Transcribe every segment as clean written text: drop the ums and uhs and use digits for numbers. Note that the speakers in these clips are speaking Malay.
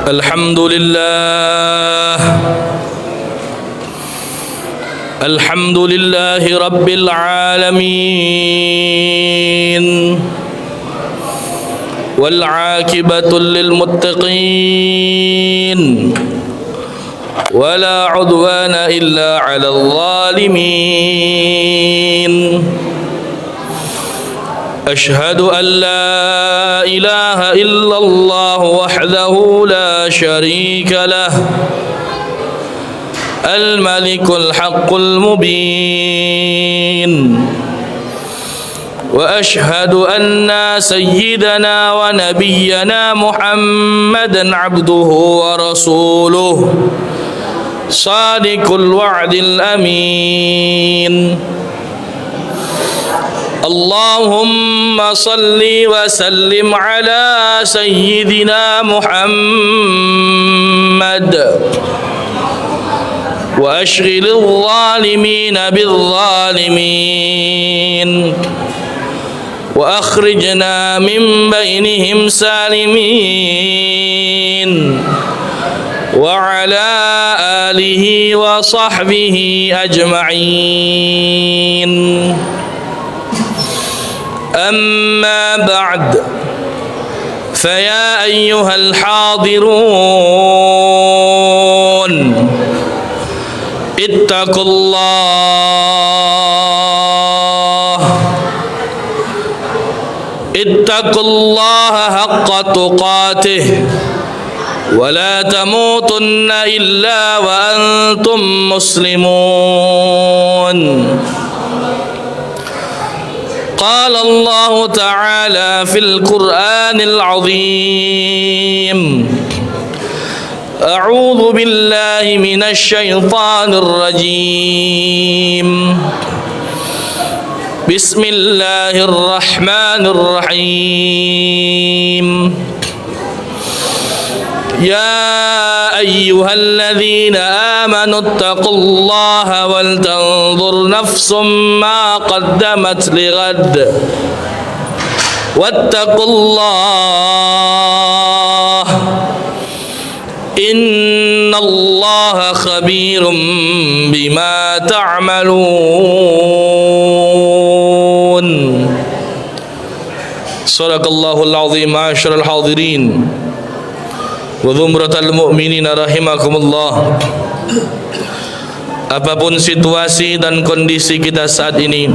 الحمد لله الحمد لله رب العالمين والعاقبة للمتقين ولا عدوان إلا على الظالمين أشهد أن لا إله إلا الله وحده لا شريك له الملك الحق المبين وأشهد أن سيدنا ونبينا محمدا عبده ورسوله صادق الوعد الأمين اللهم صل وسلم على سيدنا محمد وأشغل الظالمين بالظالمين وأخرجنا من بينهم سالمين وعلى آله وصحبه أجمعين أما بعد فيا أيها الحاضرون اتقوا الله حق تقاته ولا تموتن إلا وأنتم مسلمون قال الله تعالى في القرآن العظيم أعوذ بالله من الشيطان الرجيم بسم الله الرحمن الرحيم يا أيها الذين آمنوا اتقوا الله ولتنظر نفس ما قدمت لغد واتقوا الله إن الله خبير بما تعملون صدق الله العظيم معاشر الحاضرين وزمرة المؤمنين rahimakumullah. Apapun situasi dan kondisi kita saat ini,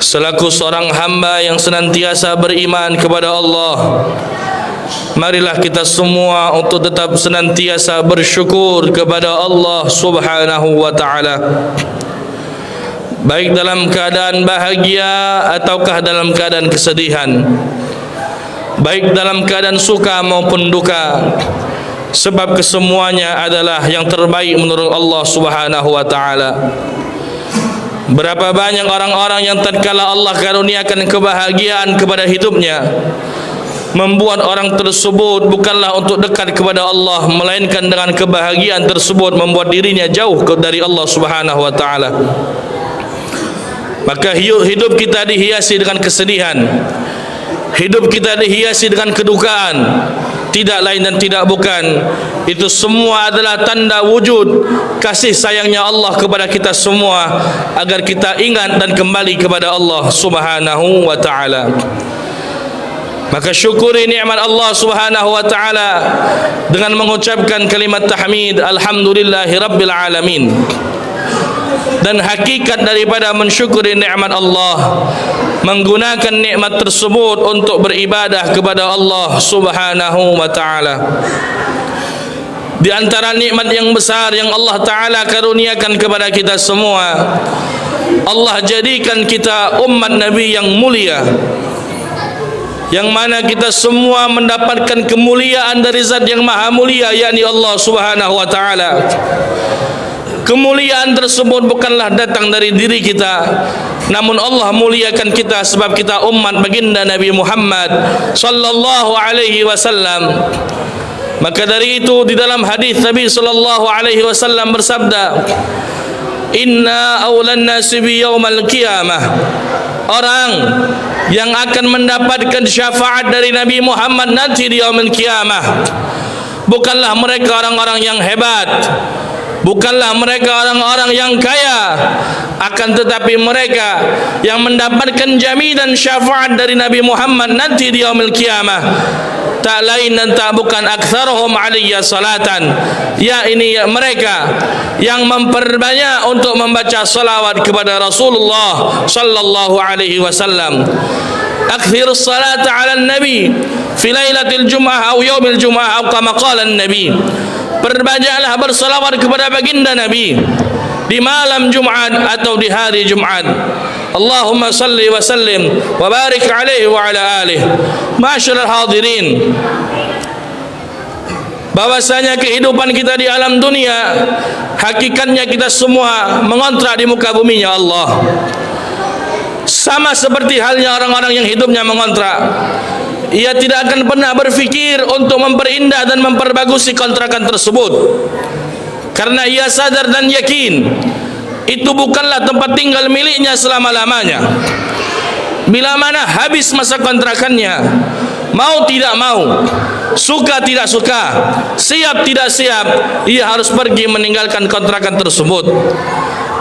selaku seorang hamba yang senantiasa beriman kepada Allah, marilah kita semua untuk tetap senantiasa bersyukur kepada Allah Subhanahu wa ta'ala, baik dalam keadaan bahagia ataukah dalam keadaan kesedihan, baik dalam keadaan suka maupun duka, sebab kesemuanya adalah yang terbaik menurut Allah Subhanahu wa ta'ala. Berapa banyak orang-orang yang tatkala Allah karuniakan kebahagiaan kepada hidupnya, membuat orang tersebut bukanlah untuk dekat kepada Allah, melainkan dengan kebahagiaan tersebut membuat dirinya jauh dari Allah Subhanahu wa ta'ala. Maka hidup kita dihiasi dengan kesedihan, hidup kita dihiasi dengan kedukaan, tidak lain dan tidak bukan, itu semua adalah tanda wujud kasih sayangnya Allah kepada kita semua, agar kita ingat dan kembali kepada Allah Subhanahu wa ta'ala. Maka syukuri nikmat Allah Subhanahu wa ta'ala dengan mengucapkan kalimat tahmid alhamdulillahi rabbil alamin. Dan hakikat daripada mensyukuri nikmat Allah, menggunakan nikmat tersebut untuk beribadah kepada Allah Subhanahu wa ta'ala. Di antara nikmat yang besar yang Allah Ta'ala karuniakan kepada kita semua, Allah jadikan kita umat Nabi yang mulia, yang mana kita semua mendapatkan kemuliaan dari zat yang maha mulia, yakni Allah Subhanahu wa ta'ala. Kemuliaan tersebut bukanlah datang dari diri kita, namun Allah muliakan kita sebab kita umat baginda Nabi Muhammad sallallahu alaihi wasallam. Maka dari itu di dalam hadis Nabi sallallahu alaihi wasallam bersabda, "Inna awlan nasi bi yaumal qiyamah." Orang yang akan mendapatkan syafaat dari Nabi Muhammad nanti di yaumul qiyamah bukanlah mereka orang-orang yang hebat, bukanlah mereka orang-orang yang kaya, akan tetapi mereka yang mendapatkan jaminan syafaat dari Nabi Muhammad nanti di yaumil qiyamah, tak lain dan tak bukan aktsaruhum alaiya salatan, yakni mereka yang memperbanyak untuk membaca salawat kepada Rasulullah sallallahu alaihi wasallam. Akthirus salata ala nabi fi lailatul jum'ah atau yaumil jum'ah atau kama qala an-nabi. Perbanyaklah bersalawat kepada baginda Nabi di malam Jumat atau di hari Jumat. Allahumma salli wa sallim wa barik alaihi wa ala alihi. Ma'asyiral hadirin, bahwasanya kehidupan kita di alam dunia hakikatnya kita semua mengontrak di muka buminya Allah. Sama seperti halnya orang-orang yang hidupnya mengontrak, ia tidak akan pernah berfikir untuk memperindah dan memperbagusi kontrakan tersebut, karena ia sadar dan yakin itu bukanlah tempat tinggal miliknya selama-lamanya. Bila mana habis masa kontrakannya, mau tidak mau, suka tidak suka, siap tidak siap, ia harus pergi meninggalkan kontrakan tersebut.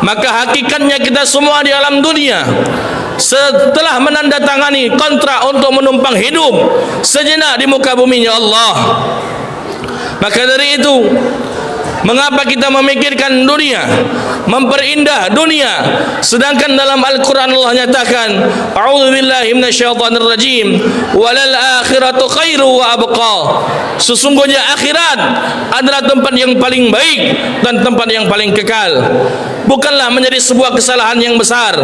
Maka hakikatnya kita semua di alam dunia, setelah menandatangani kontrak untuk menumpang hidup sejenak di muka buminya Allah, maka dari itu mengapa kita memikirkan dunia, memperindah dunia, sedangkan dalam Al-Quran Allah nyatakan, a'udzubillahi minasyaitonir rajim, walal akhiratu khairu wa abqa. Sesungguhnya akhirat adalah tempat yang paling baik dan tempat yang paling kekal. Bukanlah menjadi sebuah kesalahan yang besar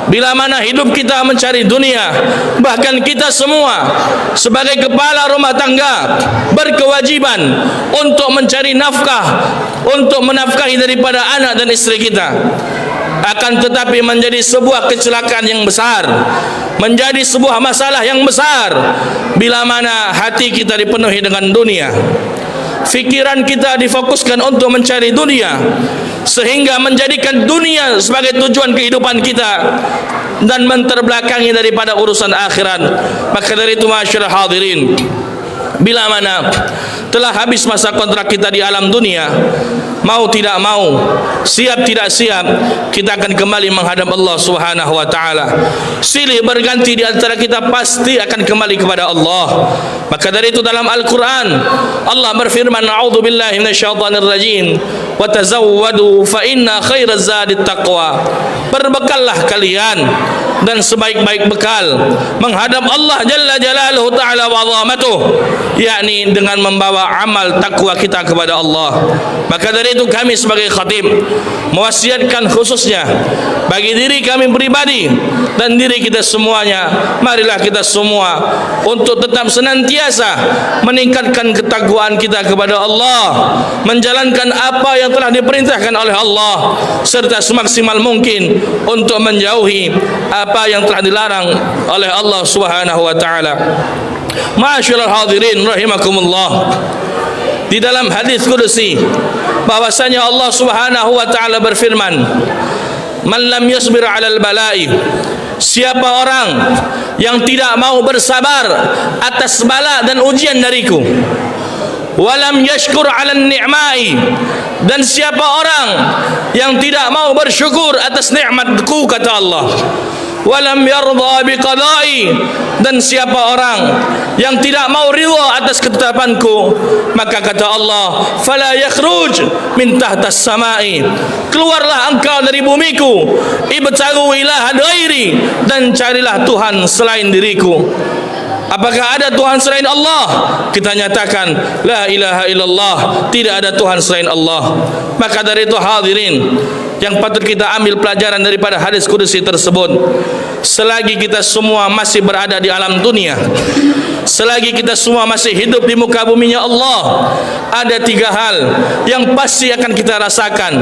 bila mana hidup kita mencari dunia. Bahkan kita semua sebagai kepala rumah tangga berkewajiban untuk mencari nafkah, untuk menafkahi daripada anak dan istri kita. Akan tetapi menjadi sebuah kecelakaan yang besar, menjadi sebuah masalah yang besar bila mana hati kita dipenuhi dengan dunia, fikiran kita difokuskan untuk mencari dunia, sehingga menjadikan dunia sebagai tujuan kehidupan kita dan menterbelakangi daripada urusan akhirat. Maka dari itu ma'asyiral hadirin, bila mana telah habis masa kontrak kita di alam dunia, mau tidak mau, siap tidak siap, kita akan kembali menghadap Allah Subhanahu wa taala. Silih berganti di antara kita pasti akan kembali kepada Allah. Maka dari itu dalam Al-Quran Allah berfirman, a'udzubillahi minasyaitonir rajim, wa tazawwadu fa inna khairaz zadit taqwa. Berbekallah kalian dan sebaik-baik bekal menghadap Allah Jalla Jalaluhu Ta'ala wa azamatuh, yakni dengan membawa amal takwa kita kepada Allah. Maka dari itu kami sebagai khatib mewasiatkan khususnya bagi diri kami pribadi dan diri kita semuanya, marilah kita semua untuk tetap senantiasa meningkatkan ketakwaan kita kepada Allah, menjalankan apa yang telah diperintahkan oleh Allah, serta semaksimal mungkin untuk menjauhi apa yang telah dilarang oleh Allah Subhanahu wa taala. Ma'asyiral hadirin rahimakumullah, di dalam hadis qudsi bahwasanya Allah Subhanahu wa taala berfirman, man lam yasbir 'alal bala'i, siapa orang yang tidak mau bersabar atas bala dan ujian dariku, walam yashkur 'alan ni'mai, dan siapa orang yang tidak mau bersyukur atas nikmatku, kata Allah, walam yarda biqada'i, dan siapa orang yang tidak mau ridha atas ketetapanku, maka kata Allah, fala yakhruj min tahtas samai, keluarlah engkau dari bumiku, ibtagu ilaha ghairi, dan carilah Tuhan selain diriku. Apakah ada Tuhan selain Allah? Kita nyatakan la ilaha illallah, tidak ada Tuhan selain Allah. Maka dari itu hadirin, yang patut kita ambil pelajaran daripada hadis qudsi tersebut, selagi kita semua masih berada di alam dunia, selagi kita semua masih hidup di muka buminya Allah, ada 3 hal yang pasti akan kita rasakan,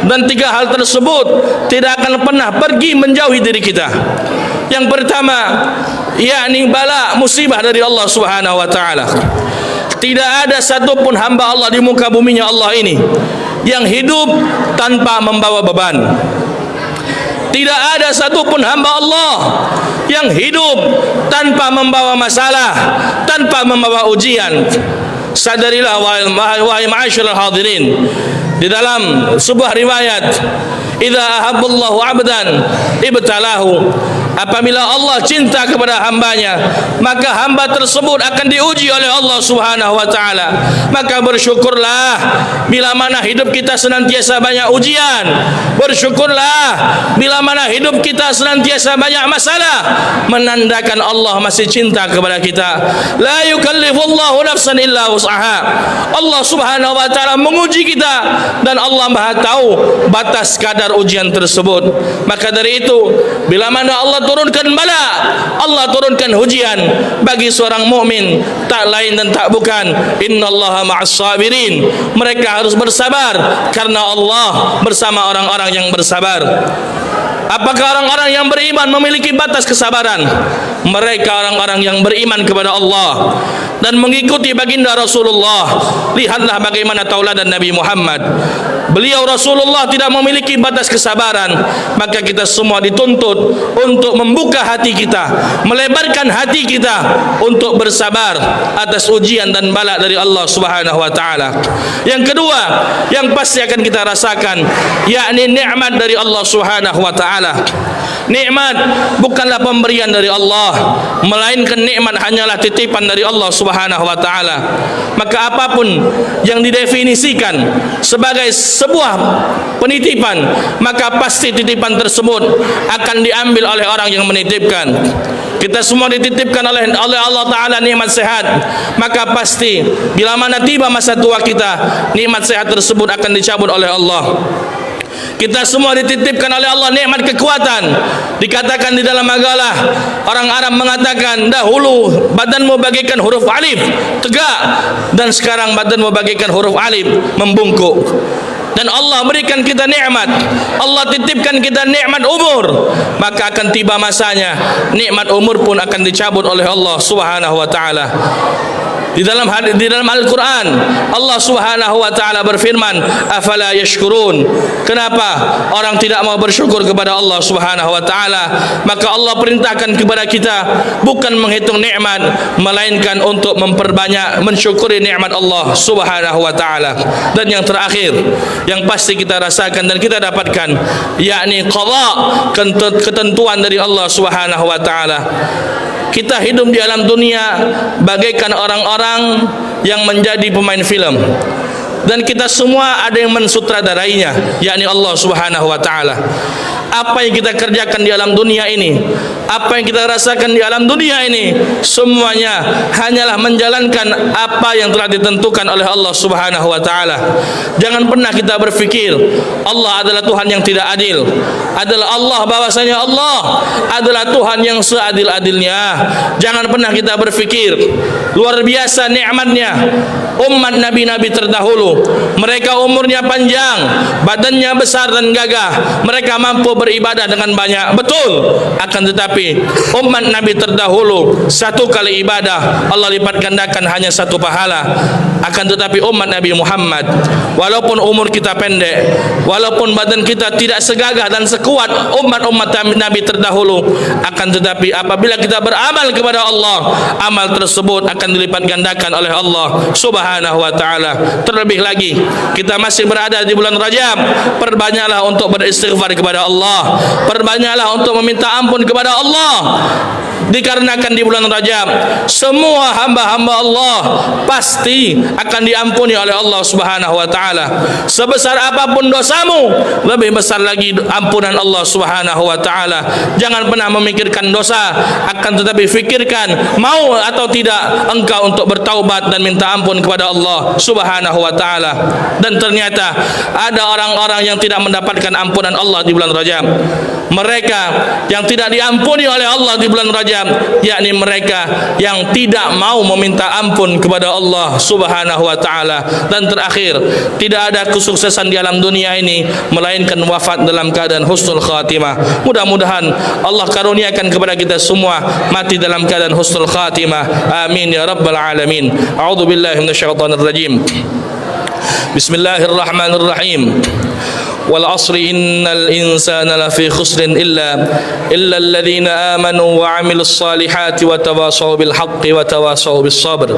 dan 3 hal tersebut tidak akan pernah pergi menjauhi diri kita. Yang pertama, yakni bala, musibah dari Allah Subhanahu wa taala. Tidak ada satupun hamba Allah di muka buminya Allah ini yang hidup tanpa membawa beban. Tidak ada satupun hamba Allah yang hidup tanpa membawa masalah, tanpa membawa ujian. sadarilah wahai ma'asyiral hadirin, di dalam sebuah riwayat, idza ahabballahu 'abdan ibtalahu, apabila Allah cinta kepada hambanya, maka hamba tersebut akan diuji oleh Allah Subhanahu wa taala. Maka bersyukurlah bila mana hidup kita senantiasa banyak ujian. Bersyukurlah bila mana hidup kita senantiasa banyak masalah, menandakan Allah masih cinta kepada kita. La yukallifullahu nafsan illa wus'aha. Allah Subhanahu wa taala menguji kita dan Allah Maha tahu batas kadar ujian tersebut. Maka dari itu, bila mana Allah turunkan bala, Allah turunkan ujian bagi seorang mukmin, tak lain dan tak bukan, innallaha ma'as sabirin, mereka harus bersabar karena Allah bersama orang-orang yang bersabar. Apakah orang-orang yang beriman memiliki batas kesabaran? Mereka orang-orang yang beriman kepada Allah dan mengikuti baginda Rasulullah. Lihatlah bagaimana tauladan Nabi Muhammad. Beliau Rasulullah tidak memiliki batas kesabaran. Maka kita semua dituntut untuk membuka hati kita, melebarkan hati kita untuk bersabar atas ujian dan bala dari Allah Subhanahu wa taala. Yang kedua yang pasti akan kita rasakan, yakni nikmat dari Allah Subhanahu wa taala. Nikmat bukanlah pemberian dari Allah, melainkan nikmat hanyalah titipan dari Allah Subhanahu wa taala. Maka apapun yang didefinisikan sebagai sebuah penitipan, maka pasti titipan tersebut akan diambil oleh orang yang menitipkan. Kita semua dititipkan oleh Allah Ta'ala nikmat sehat, maka pasti bila mana tiba masa tua kita, nikmat sehat tersebut akan dicabut oleh Allah. Kita semua dititipkan oleh Allah nikmat kekuatan. Dikatakan di dalam agalah, orang Arab mengatakan, dahulu badanmu bagaikan huruf alif, tegak, dan sekarang badanmu bagaikan huruf alif, membungkuk. Dan Allah berikan kita nikmat, Allah titipkan kita nikmat umur, maka akan tiba masanya nikmat umur pun akan dicabut oleh Allah Subhanahu wa taala. Di dalam Al-Quran Allah Subhanahu wa taala berfirman, afala yashkurun, kenapa orang tidak mau bersyukur kepada Allah Subhanahu wa taala? Maka Allah perintahkan kepada kita bukan menghitung nikmat, melainkan untuk memperbanyak mensyukuri nikmat Allah Subhanahu wa taala. Dan yang terakhir yang pasti kita rasakan dan kita dapatkan, yakni qada, ketentuan dari Allah Subhanahu wa taala. Kita hidup di alam dunia bagaikan orang-orang yang menjadi pemain film, dan kita semua ada yang mensutradarainya, yakni Allah Subhanahu wa taala. Apa yang kita kerjakan di alam dunia ini, apa yang kita rasakan di alam dunia ini, semuanya hanyalah menjalankan apa yang telah ditentukan oleh Allah Subhanahu wa taala. Jangan pernah kita berfikir Allah adalah Tuhan yang tidak adil. Adalah Allah, bahwasanya Allah adalah Tuhan yang seadil-adilnya. Jangan pernah kita berfikir luar biasa nikmatnya umat nabi-nabi terdahulu. Mereka umurnya panjang, badannya besar dan gagah, mereka mampu beribadah dengan banyak, betul. Akan tetapi umat Nabi terdahulu satu kali ibadah Allah lipat gandakan hanya satu pahala. Akan tetapi umat Nabi Muhammad, walaupun umur kita pendek, walaupun badan kita tidak segagah dan sekuat umat-umat Nabi terdahulu, akan tetapi apabila kita beramal kepada Allah, amal tersebut akan dilipat gandakan oleh Allah Subhanahu wa taala. Terlebih lagi kita masih berada di bulan Rajab, perbanyaklah untuk beristighfar kepada Allah, perbanyaklah untuk meminta ampun kepada Allah. Dikarenakan di bulan Rajab semua hamba-hamba Allah pasti akan diampuni oleh Allah Subhanahu wa taala. Sebesar apapun dosamu, lebih besar lagi ampunan Allah Subhanahu wa taala. Jangan pernah memikirkan dosa, akan tetapi fikirkan mau atau tidak engkau untuk bertaubat dan minta ampun kepada Allah Subhanahu wa taala. Dan ternyata ada orang-orang yang tidak mendapatkan ampunan Allah di bulan Rajab. Mereka yang tidak diampuni oleh Allah di bulan Rajab, yakni mereka yang tidak mau meminta ampun kepada Allah Subhanahu wa taala. Dan terakhir, tidak ada kesuksesan di alam dunia ini melainkan wafat dalam keadaan husnul khatimah. Mudah-mudahan Allah karuniakan kepada kita semua mati dalam keadaan husnul khatimah. Amin ya rabbal alamin. A'udzubillahi minasyaitonir rajim. Bismillahirrahmanirrahim. wal 'asri innal insana lafi khusrin illa alladhina amanu wa 'amilus salihati wa tawasaw bil haqqi wa tawasaw bis sabr.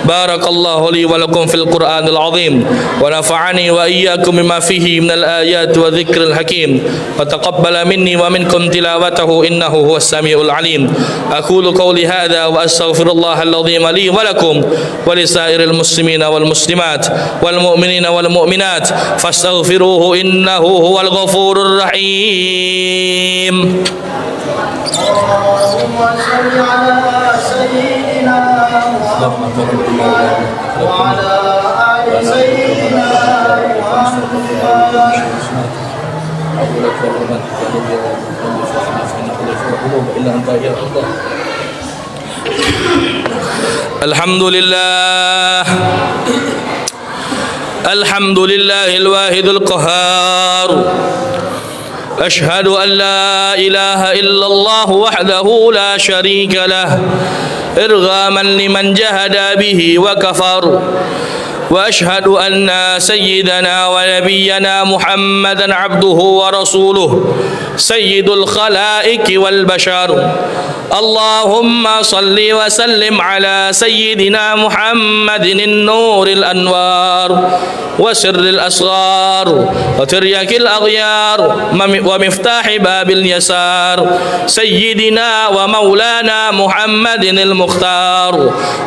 Barakallahu li wa lakum fil Qur'anil 'azim wa nafa'ani wa iyyakum bima fihi minal ayati wa dzikril hakim wa taqabbala minni wa minkum tilawatahu innahu huwas samiul 'alim. Aqulu qawli hadza wa astaghfirullahal 'azim li wa lakum wa lisairil muslimina wal muslimat wal mu'minina wal mu'minat fastaghfiruhu innahu huwal ghafurur rahim. Allahumma shalli ala sayyidina Muhammad wa ala ali sayyidina Muhammad. Alhamdulillah, alhamdulillahil wahidul qahhar. Ashhadu an la ilaha illallah wahdahu la sharika lah irghaman liman jahada bihi wa kafar. وأشهد أن سيدنا ونبينا محمدا عبده ورسوله سيد الخلائق والبشر. اللهم صل وسلم على سيدنا محمد النور الأنوار وسر الأسرار وترياك الأغيار ومفتاح باب اليسار سيدنا ومولانا محمد المختار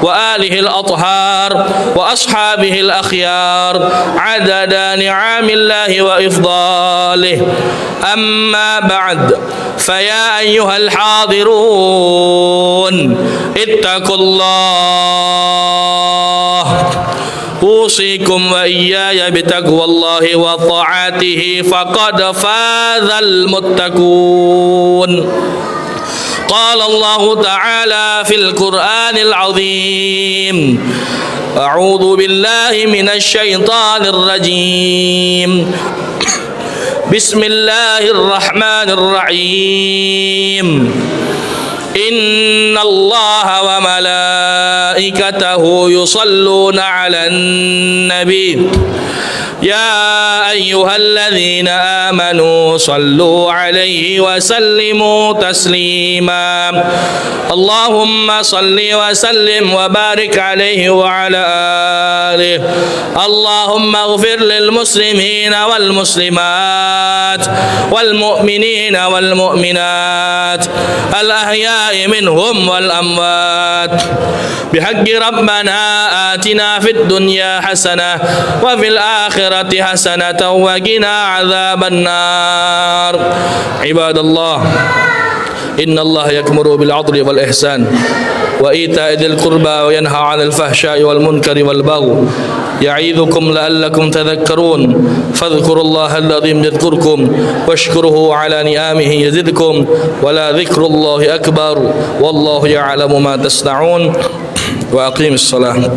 وآله الأطهار وأصحابه الأخيار عدد نعم الله وإفضاله. أما بعد فيا أيها الحاضرون اتقوا الله. أوصيكم وإياي بتقوى الله وطاعته فقد فاز المتقون. قال الله تعالى في القرآن العظيم: أعوذ بالله من الشيطان الرجيم. بسم الله الرحمن الرحيم. إن الله وملائكته يصلون على النبي يا أيها الذين آمنوا صلوا عليه وسلموا تسليما. اللهم صل وسلم وبارك عليه وعلى آله. اللهم اغفر للمسلمين والمسلمات والمؤمنين والمؤمنات الأحياء منهم والأموات بحق ربنا آتنا في الدنيا حسنة وفي الآخرة حسنة وقنا عذاب النار. عباد الله، إن الله يأمر بالعدل والإحسان وإيتاء ذي القربى وينهى عن الفحشاء والمنكر والبغي يعظكم لعلكم تذكرون. فاذكروا الله العظيم يذكركم واشكروه على نعمه يزدكم ولا ذكر الله أكبر والله يعلم ما تصنعون. وأقيم الصلاة.